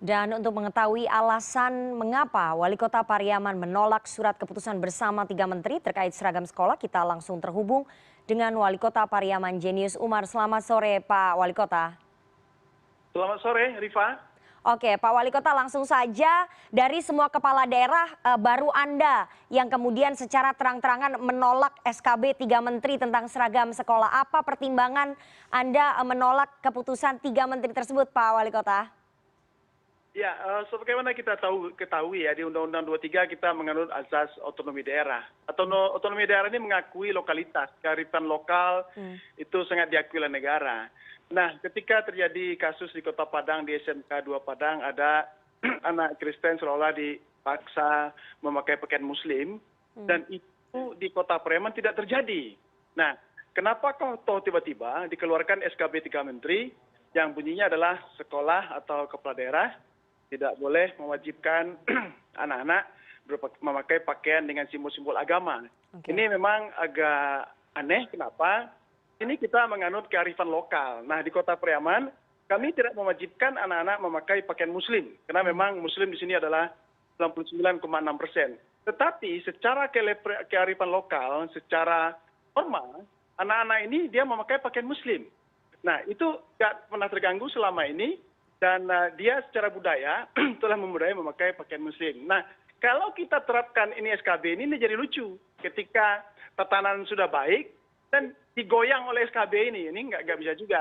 Dan untuk mengetahui alasan mengapa Wali Kota Pariaman menolak surat keputusan bersama 3 menteri terkait seragam sekolah, kita langsung terhubung dengan Wali Kota Pariaman Jenius Umar. Selamat sore Pak Wali Kota. Selamat sore, Rifa. Oke Pak Wali Kota, langsung saja dari semua kepala daerah baru Anda yang kemudian secara terang-terangan menolak SKB 3 menteri tentang seragam sekolah. Apa pertimbangan Anda menolak keputusan 3 menteri tersebut Pak Wali Kota? Ya, sebagaimana kita ketahui ya di Undang-Undang 23 kita menganut azas otonomi daerah. Otonomi daerah ini mengakui lokalitas, kearifan lokal itu sangat diakui oleh negara. Nah, ketika terjadi kasus di Kota Padang di SMK 2 Padang ada anak Kristen seolah dipaksa memakai pakaian Muslim dan itu di Kota Pariaman tidak terjadi. Nah, kenapa kok tiba-tiba dikeluarkan SKB 3 Menteri yang bunyinya adalah sekolah atau kepala daerah tidak boleh mewajibkan anak-anak memakai pakaian dengan simbol-simbol agama. Ini memang agak aneh, kenapa? Ini kita menganut kearifan lokal. Nah, di Kota Pariaman, kami tidak mewajibkan anak-anak memakai pakaian Muslim, karena memang Muslim di sini adalah 99,6%. Tetapi secara kearifan lokal, secara normal, anak-anak ini dia memakai pakaian Muslim. Nah, itu tidak pernah terganggu selama ini. Dan dia secara budaya telah membudaya memakai pakaian Muslim. Nah, kalau kita terapkan ini SKB ini jadi lucu. Ketika tatanan sudah baik dan digoyang oleh SKB ini nggak bisa juga.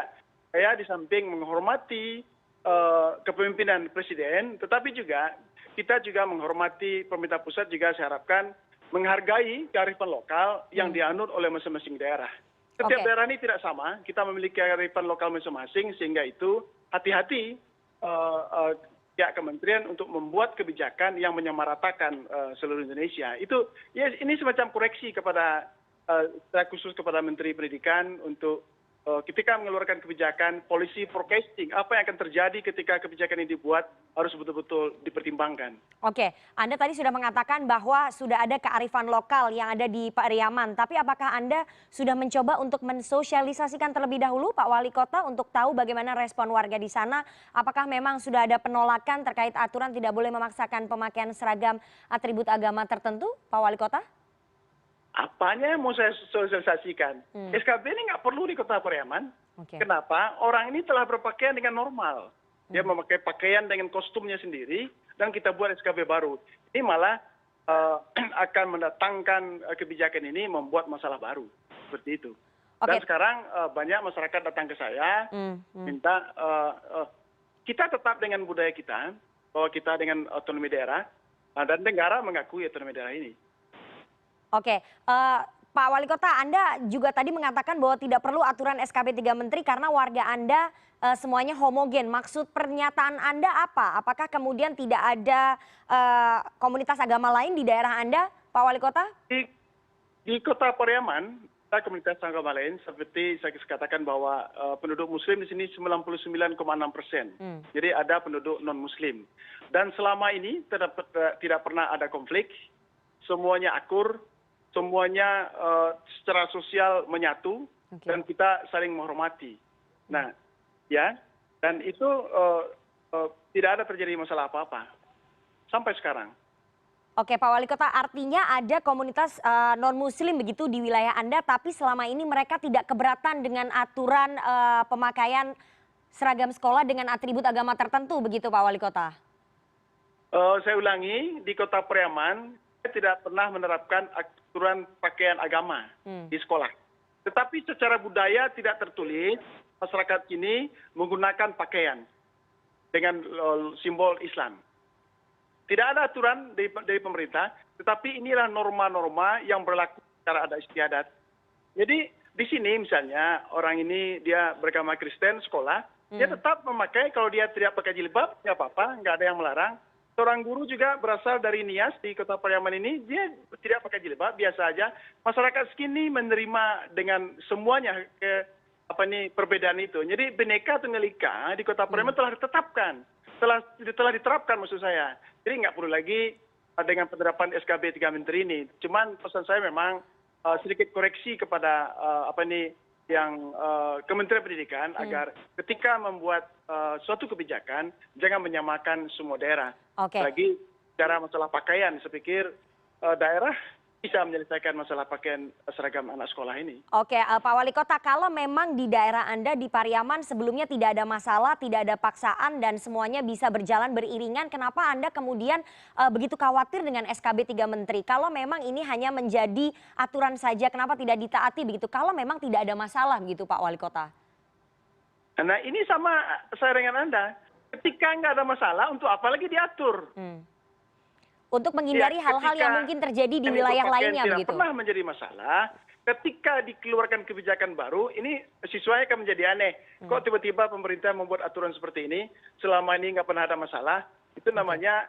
Saya di samping menghormati kepemimpinan Presiden, tetapi juga kita juga menghormati pemerintah pusat juga saya harapkan menghargai kearifan lokal yang dianut oleh masing-masing daerah. Setiap daerah ini tidak sama, kita memiliki kearifan lokal masing-masing sehingga itu hati-hati pihak kementerian untuk membuat kebijakan yang menyamaratakan seluruh Indonesia. Itu ya ini semacam koreksi kepada khusus kepada Menteri Pendidikan untuk ketika mengeluarkan kebijakan policy forecasting, apa yang akan terjadi ketika kebijakan ini dibuat harus betul-betul dipertimbangkan. Oke, Anda tadi sudah mengatakan bahwa sudah ada kearifan lokal yang ada di Pariaman. Tapi apakah Anda sudah mencoba untuk mensosialisasikan terlebih dahulu Pak Wali Kota untuk tahu bagaimana respon warga di sana? Apakah memang sudah ada penolakan terkait aturan tidak boleh memaksakan pemakaian seragam atribut agama tertentu Pak Wali Kota? Apanya yang mau saya sosialisasikan? SKB ini nggak perlu di Kota Pariaman. Kenapa? Orang ini telah berpakaian dengan normal. Dia memakai pakaian dengan kostumnya sendiri dan kita buat SKB baru. Ini malah akan mendatangkan kebijakan ini membuat masalah baru. Seperti itu. Dan sekarang banyak masyarakat datang ke saya minta kita tetap dengan budaya kita, bahwa kita dengan otonomi daerah dan negara mengakui otonomi daerah ini. Oke, Pak Wali Kota, Anda juga tadi mengatakan bahwa tidak perlu aturan SKB 3 Menteri karena warga Anda semuanya homogen. Maksud pernyataan Anda apa? Apakah kemudian tidak ada komunitas agama lain di daerah Anda, Pak Wali Kota? Di Kota Pariaman, ada komunitas agama lain seperti saya katakan bahwa penduduk Muslim di sini 99,6%. Jadi ada penduduk non-Muslim. Dan selama ini tidak pernah ada konflik, semuanya akur. Semuanya secara sosial menyatu dan kita saling menghormati. Nah, ya, dan itu tidak ada terjadi masalah apa-apa sampai sekarang. Oke, Pak Wali Kota, artinya ada komunitas non-Muslim begitu di wilayah Anda, tapi selama ini mereka tidak keberatan dengan aturan pemakaian seragam sekolah dengan atribut agama tertentu, begitu Pak Wali Kota? Saya ulangi, di Kota Pariaman saya tidak pernah menerapkan aturan pakaian agama di sekolah. Tetapi secara budaya tidak tertulis masyarakat ini menggunakan pakaian dengan simbol Islam. Tidak ada aturan dari pemerintah, tetapi inilah norma-norma yang berlaku secara adat istiadat. Jadi di sini misalnya orang ini dia beragama Kristen sekolah, dia tetap memakai, kalau dia tidak pakai jilbab, nggak apa-apa, nggak ada yang melarang. Seorang guru juga berasal dari Nias di Kota Pariaman ini, dia tidak pakai jilbab, biasa aja. Masyarakat sini menerima dengan semuanya perbedaan itu. Jadi Bhinneka Tunggal Ika di Kota Pariaman telah ditetapkan, telah diterapkan maksud saya. Jadi nggak perlu lagi dengan penerapan SKB 3 Menteri ini. Cuman pesan saya memang sedikit koreksi kepada Kementerian Pendidikan agar ketika membuat suatu kebijakan jangan menyamakan semua daerah. Oke. Lagi cara masalah pakaian, saya pikir daerah bisa menyelesaikan masalah pakaian seragam anak sekolah ini. Oke, Pak Wali Kota, kalau memang di daerah Anda di Pariaman sebelumnya tidak ada masalah, tidak ada paksaan dan semuanya bisa berjalan beriringan, kenapa Anda kemudian begitu khawatir dengan SKB 3 Menteri? Kalau memang ini hanya menjadi aturan saja, kenapa tidak ditaati begitu? Kalau memang tidak ada masalah begitu Pak Wali Kota. Nah ini sama saya dengan Anda, ketika nggak ada masalah untuk apa lagi diatur? Untuk menghindari hal-hal yang mungkin terjadi di wilayah lainnya tidak begitu. pernah menjadi masalah. Ketika dikeluarkan kebijakan baru, ini siswanya akan menjadi aneh. Kok tiba-tiba pemerintah membuat aturan seperti ini, selama ini nggak pernah ada masalah, itu namanya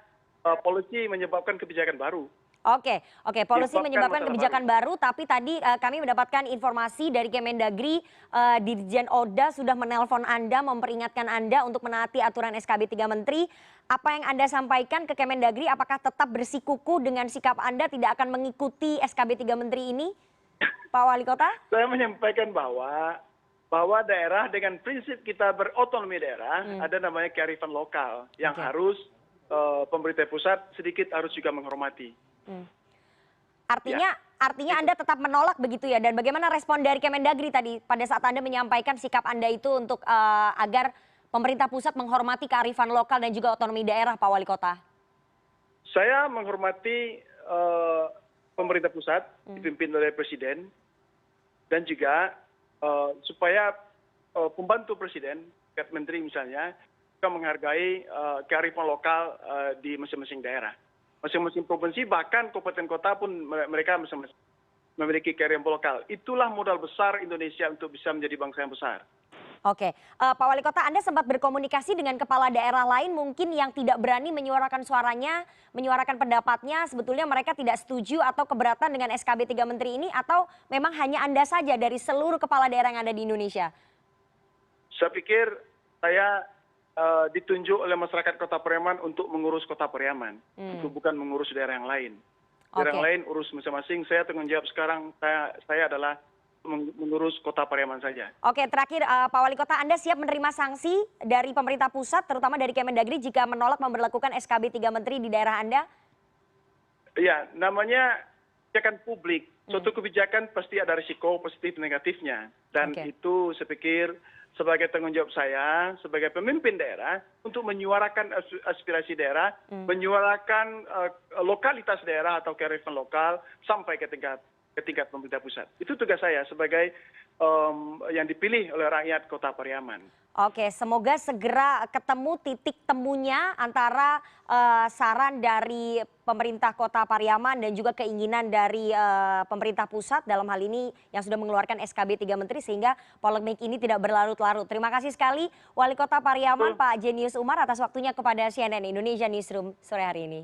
polusi menyebabkan kebijakan baru. Oke, polusi menyebabkan kebijakan baru, tapi tadi kami mendapatkan informasi dari Kemendagri, Dirjen Oda sudah menelpon Anda, memperingatkan Anda untuk menaati aturan SKB 3 Menteri. Apa yang Anda sampaikan ke Kemendagri, apakah tetap bersikuku dengan sikap Anda tidak akan mengikuti SKB 3 Menteri ini, Pak Wali Kota? Saya menyampaikan bahwa daerah dengan prinsip kita berotonomi daerah, ada namanya kearifan lokal yang harus pemerintah pusat sedikit harus juga menghormati. Artinya Anda tetap menolak begitu ya, dan bagaimana respon dari Kemendagri tadi pada saat Anda menyampaikan sikap Anda itu untuk agar pemerintah pusat menghormati kearifan lokal dan juga otonomi daerah, Pak Wali Kota? Saya menghormati pemerintah pusat dipimpin oleh Presiden dan juga supaya pembantu Presiden, Menteri misalnya, juga menghargai kearifan lokal di masing-masing daerah. Masing-masing provinsi bahkan kabupaten kota pun mereka masing-masing memiliki kearifan lokal. Itulah modal besar Indonesia untuk bisa menjadi bangsa yang besar. Oke, Pak Wali Kota, Anda sempat berkomunikasi dengan kepala daerah lain mungkin yang tidak berani menyuarakan suaranya, menyuarakan pendapatnya, sebetulnya mereka tidak setuju atau keberatan dengan SKB 3 Menteri ini, atau memang hanya Anda saja dari seluruh kepala daerah yang ada di Indonesia? Saya pikir saya ditunjuk oleh masyarakat Kota Pariaman untuk mengurus Kota Pariaman, untuk bukan mengurus daerah yang lain. Daerah yang lain urus masing-masing, saya tanggung jawab sekarang, saya adalah mengurus Kota Pariaman saja. Oke, terakhir Pak Wali Kota, Anda siap menerima sanksi dari pemerintah pusat, terutama dari Kemendagri jika menolak memberlakukan SKB 3 Menteri di daerah Anda? Iya, namanya kebijakan publik. Suatu kebijakan pasti ada risiko positif negatifnya. Dan itu saya pikir sebagai tanggung jawab saya, sebagai pemimpin daerah, untuk menyuarakan aspirasi daerah, menyuarakan lokalitas daerah atau kearifan lokal sampai ke tingkat pemerintah pusat. Itu tugas saya sebagai yang dipilih oleh rakyat Kota Pariaman. Oke, semoga segera ketemu titik temunya antara saran dari pemerintah Kota Pariaman dan juga keinginan dari pemerintah pusat dalam hal ini yang sudah mengeluarkan SKB 3 Menteri sehingga polemik ini tidak berlarut-larut. Terima kasih sekali Wali Kota Pariaman Pak Jenius Umar atas waktunya kepada CNN Indonesia Newsroom sore hari ini.